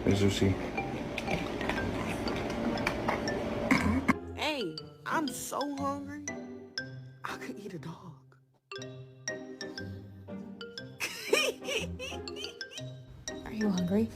There's Lucy. Hey, I'm so hungry. I could eat a dog. Are you hungry?